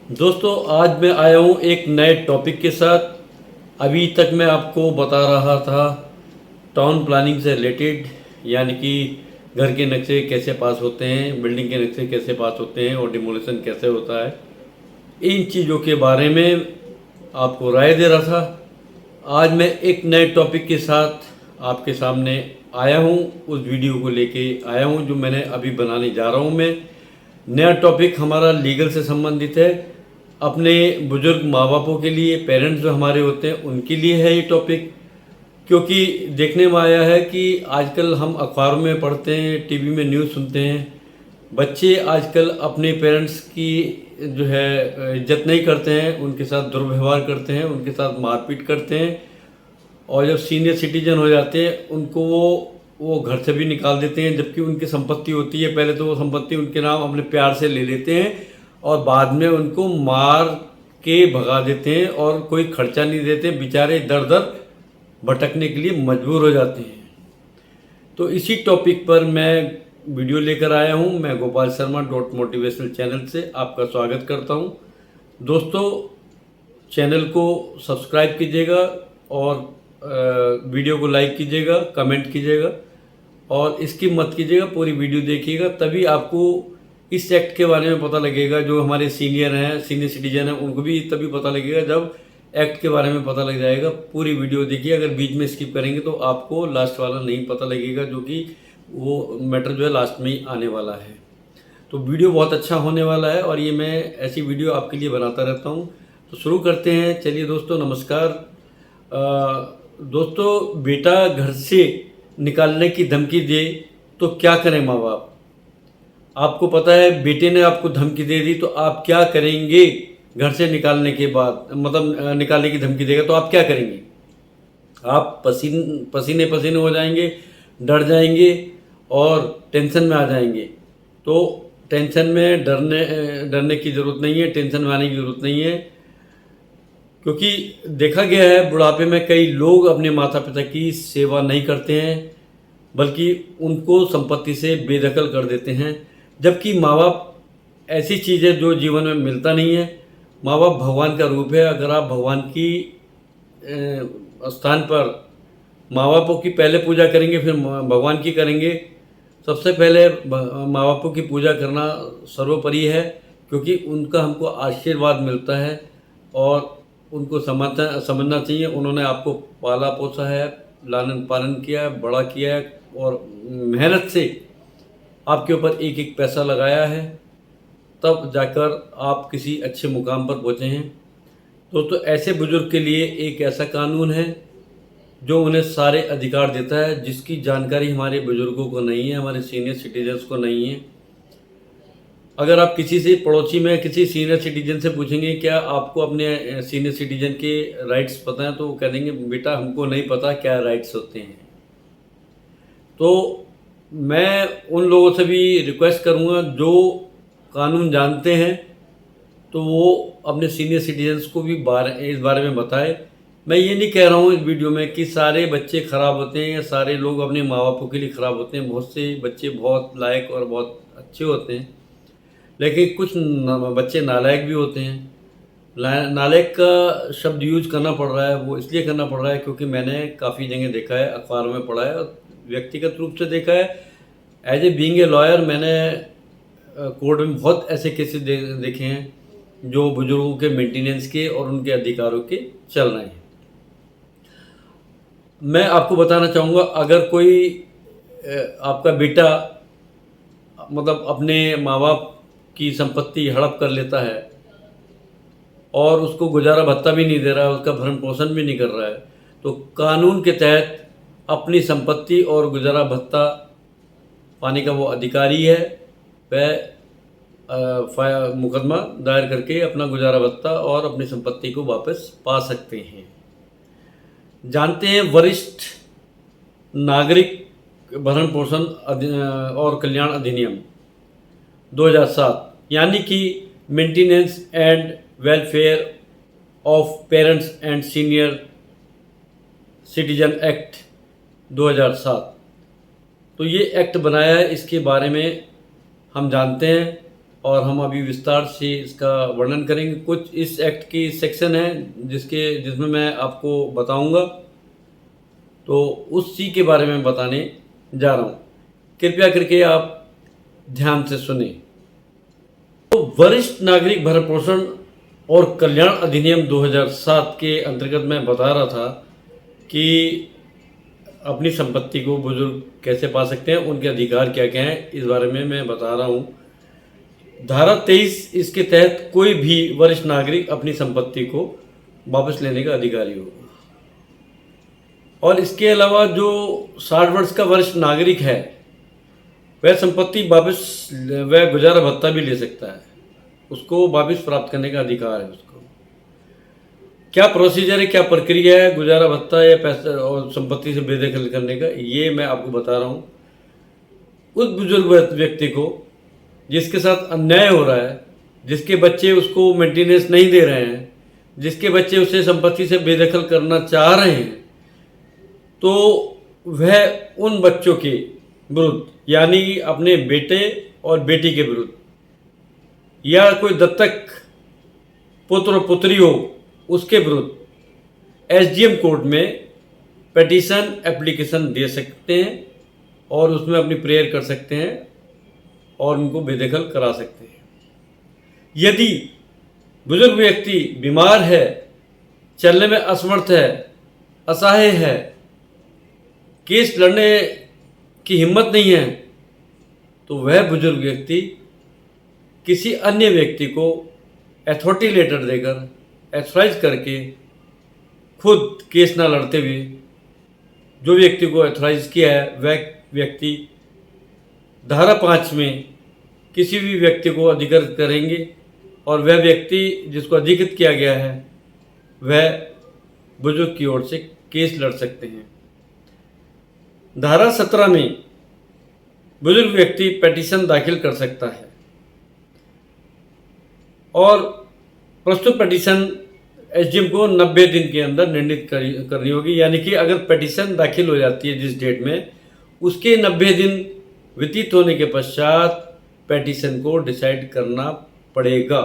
दोस्तों, आज मैं आया हूँ एक नए टॉपिक के साथ। अभी तक मैं आपको बता रहा था टाउन प्लानिंग से रिलेटेड, यानी कि घर के नक्शे कैसे पास होते हैं, बिल्डिंग के नक्शे कैसे पास होते हैं और डिमोलिशन कैसे होता है, इन चीज़ों के बारे में आपको राय दे रहा था। आज मैं एक नए टॉपिक के साथ आपके सामने आया हूँ, उस वीडियो को लेके आया हूँ जो मैंने अभी बनाने जा रहा हूँ। मैं नया टॉपिक हमारा लीगल से संबंधित है। अपने बुजुर्ग माँ बापों के लिए, पेरेंट्स जो हमारे होते हैं उनके लिए है ये टॉपिक। क्योंकि देखने में आया है कि आजकल हम अखबारों में पढ़ते हैं, टीवी में न्यूज़ सुनते हैं, बच्चे आजकल अपने पेरेंट्स की जो है इज्जत नहीं करते हैं, उनके साथ दुर्व्यवहार करते हैं, उनके साथ मारपीट करते हैं। और जब सीनियर सिटीजन हो जाते हैं उनको वो घर से भी निकाल देते हैं, जबकि उनकी संपत्ति होती है। पहले तो वो संपत्ति उनके नाम अपने प्यार से ले लेते हैं और बाद में उनको मार के भगा देते हैं और कोई खर्चा नहीं देते। बेचारे दर दर भटकने के लिए मजबूर हो जाते हैं। तो इसी टॉपिक पर मैं वीडियो लेकर आया हूँ। मैं गोपाल शर्मा .मोटिवेशनल चैनल से आपका स्वागत करता हूँ। दोस्तों, चैनल को सब्सक्राइब कीजिएगा और वीडियो को लाइक कीजिएगा, कमेंट कीजिएगा और इसकी मत कीजिएगा, पूरी वीडियो देखिएगा। तभी आपको इस एक्ट के बारे में पता लगेगा। जो हमारे सीनियर हैं, सीनियर सिटीजन हैं, उनको भी तभी पता लगेगा जब एक्ट के बारे में पता लग जाएगा। पूरी वीडियो देखिए। अगर बीच में स्किप करेंगे तो आपको लास्ट वाला नहीं पता लगेगा, जो कि वो मैटर जो है लास्ट में ही आने वाला है। तो वीडियो बहुत अच्छा होने वाला है और ये मैं ऐसी वीडियो आपके लिए बनाता रहता हूँ। तो शुरू करते हैं। चलिए दोस्तों, नमस्कार। दोस्तों, बेटा घर से निकालने की धमकी दे तो क्या करें माँ बाप? आपको पता है, बेटे ने आपको धमकी दे दी तो आप क्या करेंगे? घर से निकालने के बाद, मतलब निकालने की धमकी देगा तो आप क्या करेंगे? आप पसीने पसीने हो जाएंगे, डर जाएंगे और टेंशन में आ जाएंगे। तो टेंशन में डरने की ज़रूरत नहीं है, टेंशन में आने की ज़रूरत नहीं है। क्योंकि देखा गया है बुढ़ापे में कई लोग अपने माता पिता की सेवा नहीं करते हैं, बल्कि उनको संपत्ति से बेदखल कर देते हैं। जबकि माँ बाप ऐसी चीज़ है जो जीवन में मिलता नहीं है। माँ बाप भगवान का रूप है। अगर आप भगवान की स्थान पर माँ बापों की पहले पूजा करेंगे, फिर भगवान की करेंगे। सबसे पहले माँ बापों की पूजा करना सर्वोपरि है, क्योंकि उनका हमको आशीर्वाद मिलता है और उनको समझना चाहिए। उन्होंने आपको पाला पोसा है, लालन पालन किया है, बड़ा किया है और मेहनत से आपके ऊपर एक एक पैसा लगाया है, तब जाकर आप किसी अच्छे मुकाम पर पहुँचे हैं। दोस्तों, ऐसे बुजुर्ग के लिए एक ऐसा कानून है जो उन्हें सारे अधिकार देता है, जिसकी जानकारी हमारे बुजुर्गों को नहीं है, हमारे सीनियर सिटीजन्स को नहीं है। अगर आप किसी से पड़ोसी में किसी सीनियर सिटीजन से पूछेंगे क्या आपको अपने सीनियर सिटीजन के राइट्स पता हैं, तो वो कह देंगे बेटा हमको नहीं पता क्या राइट्स होते हैं। तो मैं उन लोगों से भी रिक्वेस्ट करूँगा जो कानून जानते हैं, तो वो अपने सीनियर सिटीजन्स को भी इस बारे में बताए। मैं ये नहीं कह रहा हूँ इस वीडियो में कि सारे बच्चे ख़राब होते हैं या सारे लोग अपने माँ बापों के लिए ख़राब होते हैं। बहुत से बच्चे बहुत लायक और बहुत अच्छे होते हैं, लेकिन कुछ बच्चे नालायक भी होते हैं। नालायक का शब्द यूज करना पड़ रहा है, वो इसलिए करना पड़ रहा है क्योंकि मैंने काफ़ी जगह देखा है, अखबारों में पढ़ा है और व्यक्तिगत रूप से देखा है। As a being a lawyer मैंने कोर्ट में बहुत ऐसे केसेस देखे हैं जो बुजुर्गों के मेंटेनेंस के और उनके अधिकारों के चल रहे हैं। मैं आपको बताना चाहूँगा, अगर कोई आपका बेटा मतलब अपने माँ बाप की संपत्ति हड़प कर लेता है और उसको गुजारा भत्ता भी नहीं दे रहा है, उसका भरण पोषण भी नहीं कर रहा है, तो कानून के तहत अपनी संपत्ति और गुजारा भत्ता पाने का वो अधिकारी है। वह मुकदमा दायर करके अपना गुजारा भत्ता और अपनी संपत्ति को वापस पा सकते हैं। जानते हैं वरिष्ठ नागरिक भरण पोषण और कल्याण अधिनियम 2007, यानी कि maintenance and welfare of parents and senior citizen act 2007। तो ये एक्ट बनाया है, इसके बारे में हम जानते हैं और हम अभी विस्तार से इसका वर्णन करेंगे। कुछ इस एक्ट की सेक्शन हैं जिसमें मैं आपको बताऊंगा, तो उसी के बारे में बताने जा रहा हूँ। कृपया करके आप ध्यान से सुने। तो वरिष्ठ नागरिक भरण पोषण और कल्याण अधिनियम 2007 के अंतर्गत मैं बता रहा था कि अपनी संपत्ति को बुजुर्ग कैसे पा सकते हैं, उनके अधिकार क्या क्या हैं, इस बारे में मैं बता रहा हूँ। धारा 23 इसके तहत कोई भी वरिष्ठ नागरिक अपनी संपत्ति को वापस लेने का अधिकारी होगा। और इसके अलावा जो 60 वर्ष का वरिष्ठ नागरिक है वह संपत्ति वापस, वह गुजारा भत्ता भी ले सकता है, उसको वापस प्राप्त करने का अधिकार है उसको। क्या प्रोसीजर है, क्या प्रक्रिया है गुजारा भत्ता या पैसा और संपत्ति से बेदखल करने का, ये मैं आपको बता रहा हूँ। उस बुजुर्ग व्यक्ति को जिसके साथ अन्याय हो रहा है, जिसके बच्चे उसको मेंटेनेंस नहीं दे रहे हैं, जिसके बच्चे उसे संपत्ति से बेदखल करना चाह रहे हैं, तो वह उन बच्चों के विरुद्ध, यानी कि अपने बेटे और बेटी के विरुद्ध, या कोई दत्तक पुत्र और पुत्री हो उसके विरुद्ध एसडीएम कोर्ट में पिटीशन एप्लीकेशन दे सकते हैं और उसमें अपनी प्रेयर कर सकते हैं और उनको बेदखल करा सकते हैं। यदि बुजुर्ग व्यक्ति बीमार है, चलने में असमर्थ है, असहाय है, केस लड़ने की हिम्मत नहीं है, तो वह बुजुर्ग व्यक्ति किसी अन्य व्यक्ति को अथॉरिटी लेटर देकर, एथराइज करके, खुद केस ना लड़ते हुए, जो व्यक्ति को एथराइज किया है वह व्यक्ति धारा 5 में किसी भी व्यक्ति को अधिकृत करेंगे और वह व्यक्ति जिसको अधिकृत किया गया है वह बुजुर्ग की ओर से केस लड़ सकते हैं। धारा 17 में बुजुर्ग व्यक्ति पिटीशन दाखिल कर सकता है और प्रस्तुत पिटीशन एसडीएम को 90 दिन के अंदर निर्णित करनी होगी। यानी कि अगर पिटीशन दाखिल हो जाती है जिस डेट में, उसके 90 दिन व्यतीत होने के पश्चात पिटीशन को डिसाइड करना पड़ेगा।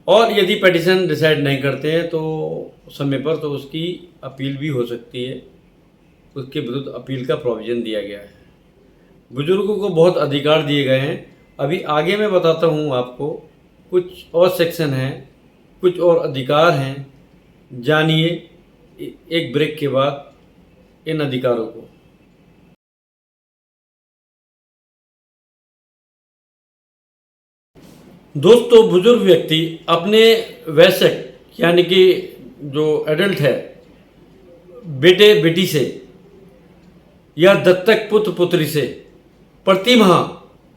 और यदि पिटीशन डिसाइड नहीं करते हैं तो समय पर, तो उसकी अपील भी हो सकती है, उसके विरुद्ध अपील का प्रोविज़न दिया गया है। बुजुर्गों को बहुत अधिकार दिए गए हैं। अभी आगे मैं बताता हूँ आपको, कुछ और सेक्शन हैं, कुछ और अधिकार हैं, जानिए एक ब्रेक के बाद इन अधिकारों को। दोस्तों, बुजुर्ग व्यक्ति अपने वयस्क यानी कि जो एडल्ट है, बेटे बेटी से या दत्तक पुत्र पुत्री से प्रति माह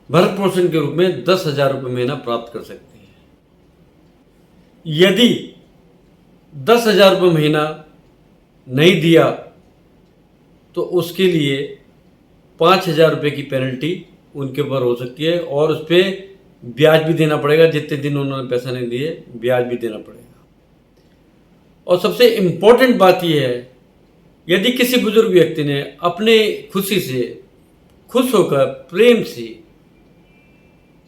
भरण पोषण के रूप में 10,000 रुपये महीना प्राप्त कर सकते हैं। यदि 10,000 रुपये महीना नहीं दिया तो उसके लिए 5,000 रुपये की पेनल्टी उनके ऊपर हो सकती है और उस पर ब्याज भी देना पड़ेगा। जितने दिन उन्होंने पैसा नहीं दिए ब्याज भी देना पड़ेगा। और सबसे इम्पोर्टेंट बात यह है, यदि किसी बुजुर्ग व्यक्ति ने अपने खुशी से, खुश होकर, प्रेम से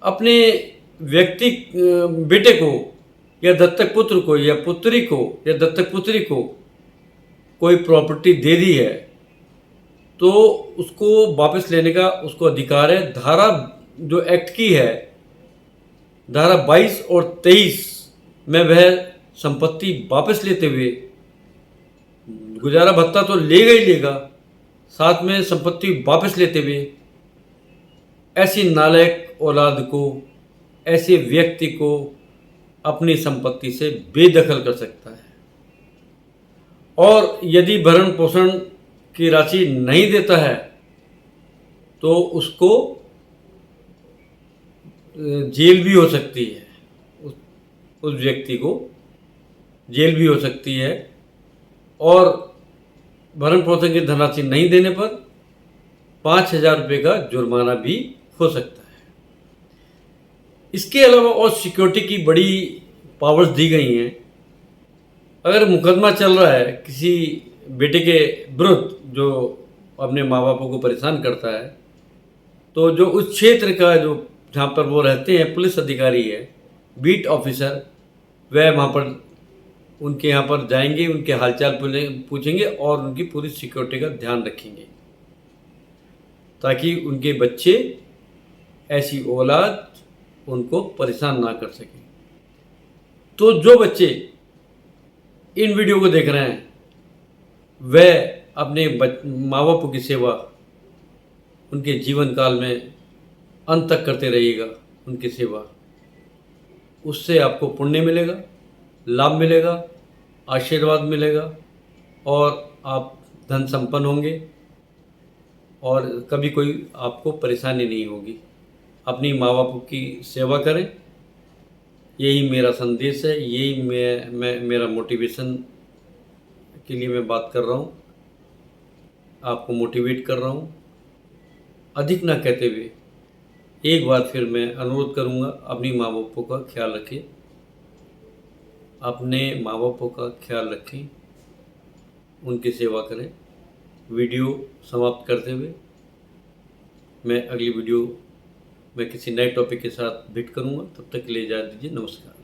अपने व्यक्ति बेटे को या दत्तक पुत्र को या पुत्री को या दत्तक पुत्री को कोई प्रॉपर्टी दे दी है, तो उसको वापस लेने का उसको अधिकार है। धारा जो एक्ट की है, धारा 22 और 23 में वह संपत्ति वापस लेते हुए गुजारा भत्ता तो लेगा ही लेगा, साथ में संपत्ति वापस लेते हुए ऐसी नालायक औलाद को, ऐसे व्यक्ति को अपनी संपत्ति से बेदखल कर सकता है। और यदि भरण पोषण की राशि नहीं देता है तो उसको जेल भी हो सकती है, उस व्यक्ति को जेल भी हो सकती है और भरण पोषण की धनराशि नहीं देने पर 5,000 रुपये का जुर्माना भी हो सकता है। इसके अलावा और सिक्योरिटी की बड़ी पावर्स दी गई हैं। अगर मुकदमा चल रहा है किसी बेटे के विरुद्ध जो अपने माँ बापों को परेशान करता है, तो जो उस क्षेत्र का जो जहाँ पर वो रहते हैं पुलिस अधिकारी है, बीट ऑफिसर, वह वहाँ पर उनके यहाँ पर जाएंगे, उनके हालचाल पूछेंगे और उनकी पूरी सिक्योरिटी का ध्यान रखेंगे, ताकि उनके बच्चे, ऐसी औलाद उनको परेशान ना कर सके। तो जो बच्चे इन वीडियो को देख रहे हैं वह अपने माँ बापों की सेवा उनके जीवन काल में अंत तक करते रहिएगा, उनकी सेवा। उससे आपको पुण्य मिलेगा, लाभ मिलेगा, आशीर्वाद मिलेगा और आप धन संपन्न होंगे और कभी कोई आपको परेशानी नहीं होगी। अपनी माँ बापों की सेवा करें, यही मेरा संदेश है, यही मैं मेरा मोटिवेशन के लिए मैं बात कर रहा हूँ, आपको मोटिवेट कर रहा हूँ। अधिक ना कहते हुए एक बार फिर मैं अनुरोध करूँगा, अपनी माँ बापों का ख्याल रखें, अपने माँ बापों का ख्याल रखें, उनकी सेवा करें। वीडियो समाप्त करते हुए मैं अगली वीडियो में किसी नए टॉपिक के साथ भेंट करूँगा। तब तक के लिए इजाज़त दीजिए। नमस्कार।